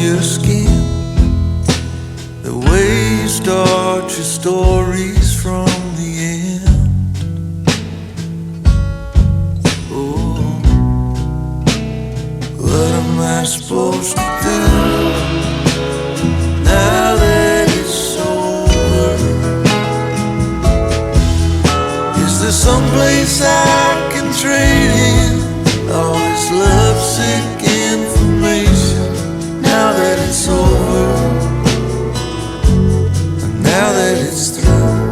your skin, the way you start your stories from the end. Oh, what am I supposed to do now that it's over? Is there someplace I can trade in all this lovesick information now that it's over? And now that it's through,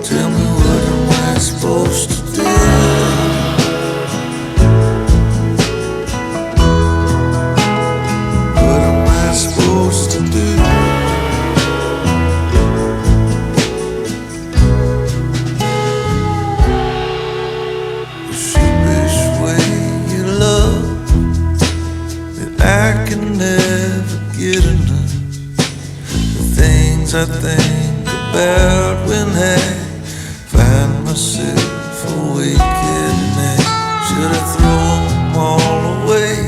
tell me, what am I supposed to do? What am I supposed to do? The sheepish way you love that I can never get enough. The things I think about when I find myself awake at night. Should I throw them all away?